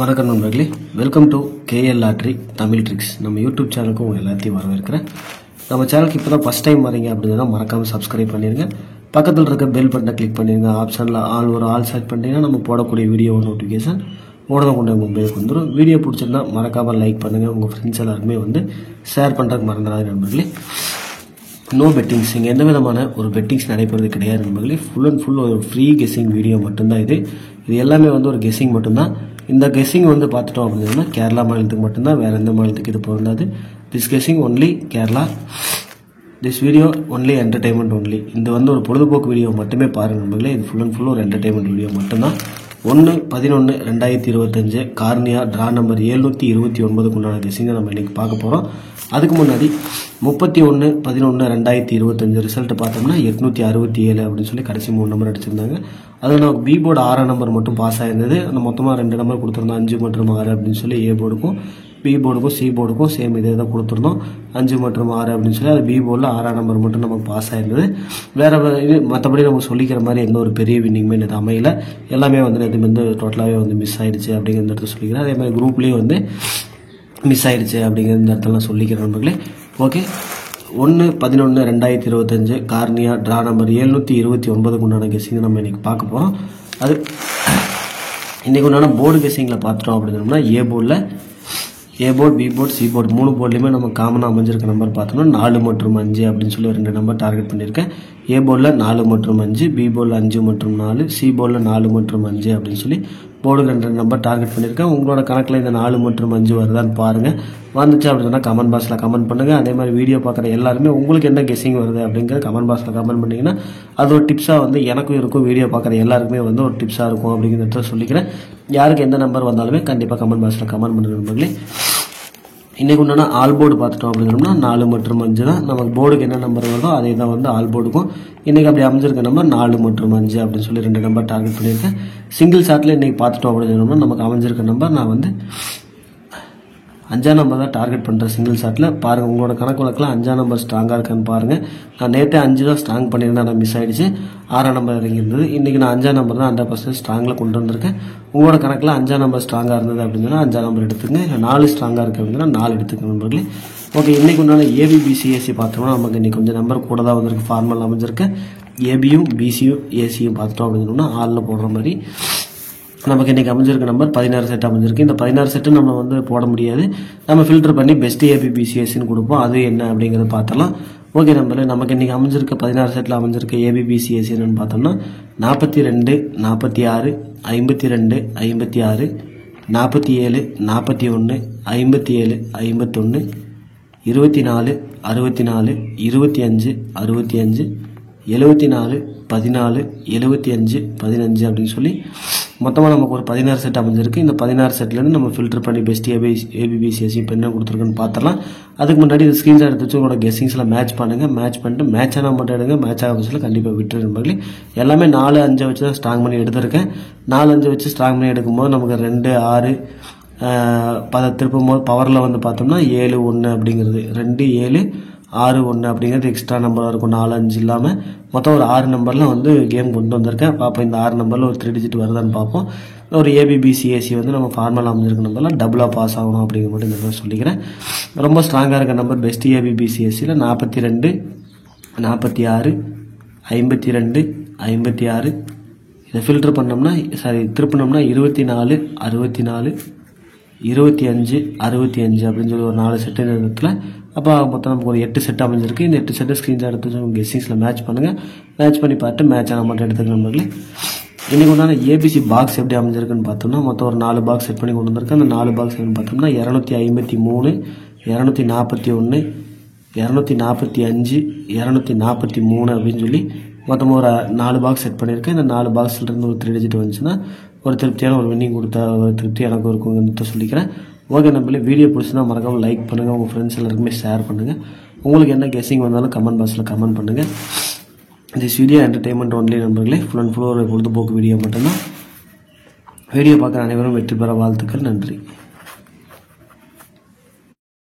வணக்கம் நண்பர்களே, welcome to KL lottery Tamil tricks. நம்ம யூடியூப் சேனலுக்கு உங்கள் எல்லாத்தையும் வரவேற்கிறேன். நம்ம சேனலுக்கு இப்போ தான் ஃபஸ்ட் டைம் வரீங்க அப்படின்னா மறக்காமல் சப்ஸ்கிரைப் பண்ணிடுங்க. பக்கத்தில் இருக்க பெல் பட்டனை கிளிக் பண்ணிடுங்க. ஆப்ஷனில் ஆல் செலக்ட் பண்ணிட்டீங்கன்னா நம்ம போடக்கூடிய வீடியோ நோட்டிஃபிகேஷன் உடனே கொண்டு மொபைலுக்கு வந்துடும். வீடியோ பிடிச்சிருந்தா மறக்காமல் லைக் பண்ணுங்கள். உங்கள் ஃப்ரெண்ட்ஸ் எல்லாருமே ஷேர் பண்ணுறதுக்கு மறந்துடாது நண்பர்களே. நோ பெட்டிங்ஸ், இங்கே எந்த விதமான ஒரு பெட்டிங்ஸ் நடைபெறது கிடையாது நண்பர்களே. ஃபுல் அண்ட் ஃபுல் ஒரு ஃப்ரீ கெஸ்ஸிங் வீடியோ மட்டும்தான். இது எல்லாமே ஒரு கெஸ்ஸிங் மட்டும்தான். இந்த கெஸ்ஸிங் பார்த்துட்டோம் அப்படின்னா கேரளா மாநிலத்துக்கு மட்டும்தான், வேறு எந்த மாநிலத்துக்கு இது பொருந்தாது. This guessing only Kerala. This video only entertainment only. இது ஒரு பொழுதுபோக்கு வீடியோ மட்டுமே பாருங்கள் நண்பர்களே. இது ஃபுல் அண்ட் ஃபுல் ஒரு என்டர்டைன்மெண்ட் வீடியோ மட்டும்தான். 1/11/2025 கார்னியா ட்ரா நம்பர் 729 உண்டான கெஸ்ஸிங்கை நம்ம இன்னைக்கு பார்க்க போகிறோம். அதுக்கு முன்னாடி 31/11/2025 ரிசல்ட் பார்த்தோம்னா 867 அப்படின்னு சொல்லி கடைசி 3 நம்பர் அடிச்சிருந்தாங்க. அதில் நம்ம பி போர்டு 6 நம்பர் மட்டும் பாஸ் ஆயிருந்தது. அந்த மொத்தமாக 2 நம்பர் கொடுத்துருந்தோம், 5 மற்றும் 6 அப்படின்னு சொல்லி. ஏ போர்டுக்கும் பி போர்டுக்கும் சி போர்டுக்கும் சேம் இதே தான் கொடுத்துருந்தோம், 5 மற்றும் 6 அப்படின்னு சொல்லி. அது பி போர்டில் 6ஆம் நம்பர் மட்டும் நமக்கு பாஸ் ஆயிருந்தது. வேறு மற்றபடி நம்ம சொல்லிக்கிற மாதிரி எந்த ஒரு பெரிய வின்னிங்குமே இது அமையல. எல்லாமே இது டோட்டலாகவே மிஸ் ஆயிடுச்சு அப்படிங்கிற இடத்துல சொல்லிக்கிறேன். அதே மாதிரி குரூப்லேயும் மிஸ் ஆயிடுச்சு அப்படிங்கிற இந்த இடத்துல நான் சொல்லிக்கிறேன் நண்பர்களே. ஓகே, 1/11/2025 கார்னியா ட்ரா நம்பர் 729 உண்டான கெஸ்ஸிங் நம்ம இன்னைக்கு பார்க்க போகிறோம். அது இன்னைக்கு உண்டான போர்டு கெஸ்ஸிங்கில் பார்த்துட்டோம் அப்படின்னா A board, B board, C board 3 போர்ட்லையுமே நம்ம காமனாக அமைஞ்சிருக்க நம்பர் பார்த்தோம்னா 4 மற்றும் 5 அப்படின்னு சொல்லி 2 நம்பர் டார்கெட் பண்ணியிருக்கேன். ஏ போர்டில் 4 மற்றும் 5, பி போர்டில் 5 மற்றும் 4, சி போர்டில் 4 மற்றும் 5 அப்படின்னு சொல்லி போர்டுக்கு 2 நம்பர் டார்கெட் பண்ணியிருக்கேன். உங்களோட கணக்கில் இந்த 4 மற்றும் 5 வருதான்னு பாருங்கள். வந்துச்சு அப்படின்னா கமெண்ட் பாக்ஸில் கமெண்ட் பண்ணுங்கள். அதே மாதிரி வீடியோ பார்க்குற எல்லாருமே உங்களுக்கு என்ன கெஸ்ஸிங் வருது அப்படிங்கிற கமெண்ட் பாக்ஸில் கமெண்ட் பண்ணிங்கன்னா அது ஒரு டிப்ஸாக எனக்கும் இருக்கும், வீடியோ பார்க்குற எல்லாருக்குமே ஒரு டிப்ஸாக இருக்கும் அப்படிங்கிறத சொல்லிக்கிறேன். யாருக்கு எந்த நம்பர் வந்தாலுமே கண்டிப்பாக கமெண்ட் பாக்ஸில் கமெண்ட் பண்ணுங்க நண்பர்களே. இன்றைக்கு உண்டான ஆல் போர்டு பார்த்துட்டோம் அப்படின்னா 4 மற்றும் 5 தான். நமக்கு போர்டுக்கு என்ன நம்பர் வருதோ அதே தான் ஆல் போர்டுக்கும். இன்றைக்கி அப்படி அமைஞ்சிருக்க நம்பர் 4 மற்றும் 5 அப்படின்னு சொல்லி 2 நம்பர் டார்கெட் பண்ணியிருக்கேன். சிங்கிள் ஷாட்டில் இன்றைக்கி பார்த்துட்டோம் அப்படின்னா நமக்கு அமைஞ்சிருக்க நம்பர் நான் 5ஆம் நம்பர் தான் டார்கெட் பண்ணுறேன் சிங்கிள் ஷாட்டில். பாருங்கள், உங்களோட கணக்கு வழக்கில் 5ஆம் நம்பர் ஸ்ட்ராங்காக இருக்கான்னு பாருங்கள். நான் நேற்றே 5 தான் ஸ்ட்ராங் பண்ணியிருந்தேன், நான் மிஸ் ஆகிடுச்சு. 6ஆம் நம்பர் இறங்கியிருந்தது. இன்றைக்கி நான் 5ஆம் நம்பர் தான் 100% ஸ்ட்ராங்கில் கொண்டு வந்திருக்கேன். உங்களோட கணக்கில் 5ஆம் நம்பர் ஸ்ட்ராங்காக இருந்தது அப்படின்னா 5ஆம் நம்பர் எடுத்துக்கங்க. இல்லை 4 ஸ்ட்ராங்காக இருக்குது அப்படின்னா 4 எடுத்துக்கங்க நண்பர்களே. ஓகே, இன்றைக்கி உண்டான ஏபிபிசிஎஸ்சி பார்த்தோம்னா நமக்கு இன்றைக்கி கொஞ்சம் நம்பர் கூட தான் வந்திருக்கு. ஃபார்மல் அமைஞ்சிருக்கு. ஏபியும் பிசியும் ஏசியும் பார்த்துட்டோம் அப்படின்னா ஆளில் போடுற மாதிரி நமக்கு இன்றைக்கி அமைஞ்சிருக்க நம்பர் 16 செட் அமைஞ்சிருக்கு. இந்த 16 செட்டு நம்ம போட முடியாது. நம்ம ஃபில்டர் பண்ணி பெஸ்ட் ஏபிபிசிஎஸ்சின்னு கொடுப்போம். அது என்ன அப்படிங்கிறத பார்த்தலாம். ஓகே நம்பர், நமக்கு இன்றைக்கி அமைஞ்சிருக்க 16 செட்டில் அமைஞ்சிருக்க ஏபிபிசிஎஸ்சி என்னன்னு பார்த்தோம்னா 42, 46, 52, 56, 47, 41, 57, 51, 24, 64, 25, 65, 74, 14, 75, 15 அப்படின்னு சொல்லி மொத்தமாக நமக்கு ஒரு 16 செட் அமைஞ்சிருக்கு. இந்த 16 செட்லேருந்து நம்ம ஃபில்டர் பண்ணி பெஸ்ட் ஏபிபிசிஎஸ்சி இப்போ என்ன கொடுத்துருக்குன்னு பார்த்துலாம். அதுக்கு முன்னாடி இந்த ஸ்க்ரீன்ஷாட் எடுத்து வச்சு உங்களோட கெஸ்ஸிங்ஸில் மேட்ச் பண்ணுங்கள். மேட்ச் பண்ணிட்டு மேட்ச் ஆனால் மட்டும் எடுங்க. மேட்ச் ஆஃபீஸில் கண்டிப்பாக விட்டுரு நண்பர்களே. எல்லாமே 4, 5 வச்சு தான் ஸ்ட்ராங் பண்ணி எடுத்திருக்கேன். 4, 5 வச்சு ஸ்ட்ராங் பண்ணி எடுக்கும்போது நமக்கு 2, 6 திருப்பும் போது பவரில் பார்த்தோம்னா 7, 1 அப்படிங்கிறது 2, 7, 6, 1 அப்படிங்கிறது எக்ஸ்ட்ரா நம்பராக இருக்கும். 4, 5 இல்லாமல் மொத்தம் ஒரு 6 நம்பரில் கேம் கொண்டு வந்திருக்கேன். பார்ப்போம் இந்த 6 நம்பரில் ஒரு 3 டிஜிட் வருதான்னு பார்ப்போம். ஒரு ஏபிபிசிஎஸ்சி நம்ம ஃபார்மல் அமைஞ்சிருக்க நம்பரில் டபுளாக பாஸ் ஆகணும் அப்படிங்கிற மட்டும் இந்த மாதிரி சொல்லிக்கிறேன். ரொம்ப ஸ்ட்ராங்காக இருக்க நம்பர் பெஸ்ட் ஏபிபிசிஎஸ்சியில் 42, 46, 52, 56. இதை ஃபில்டர் பண்ணோம்னா திருப்பினோம்னா 24, 64, 25, 65 அப்படின்னு சொல்லி ஒரு 4 செட்டு இடத்துல. அப்போ மொத்தம் நமக்கு ஒரு 8 செட் அமைஞ்சிருக்கு. இந்த 8 செட்டு ஸ்க்ரீன்ஷாட் எடுத்து கெஸ்ஸிங்ஸில் மேட்ச் பண்ணுங்கள். மேட்ச் பண்ணி பார்த்து மேட்ச் ஆனால் மட்டும் எடுத்துக்க நண்பர்களே. இன்றைக்கி உண்டான ஏபிசி பாக்ஸ் எப்படி அமைஞ்சிருக்குன்னு பார்த்தோம்னா மொத்தம் ஒரு 4 பாக்ஸ் செட் பண்ணி கொண்டு வந்திருக்கு. அந்த 4 பாக்ஸ் பார்த்தோம்னா 253, 241, 245, 243 அப்படின்னு சொல்லி மொத்தமாக ஒரு 4 பாக்ஸ் செட் பண்ணியிருக்கேன். இந்த 4 பாக்ஸ்லேருந்து ஒரு 3 டிஜிட் வந்துச்சுன்னா ஒரு திருப்தியான ஒரு வின்னிங் கொடுத்த ஒரு திருப்தி எனக்கு இருக்குங்கிறத சொல்லிக்கிறேன். ஓகே நம்பளே, வீடியோ பிடிச்சினா மறக்காமல் லைக் பண்ணுங்கள். உங்கள் ஃப்ரெண்ட்ஸ் எல்லாருக்குமே ஷேர் பண்ணுங்கள். உங்களுக்கு என்ன கெஸ்ஸிங் வந்தாலும் கமெண்ட் பாக்ஸில் கமெண்ட் பண்ணுங்கள். திஸ் வீடியோ என்டர்டைன்மெண்ட் ஒன்லி நண்பர்களே. ஃபுல் அண்ட் ஃபுல் ஒரு பொழுதுபோக்கு வீடியோ மட்டும்தான். வீடியோ பார்க்குற அனைவரும் வெற்றி பெற வாழ்த்துக்கள். நன்றி.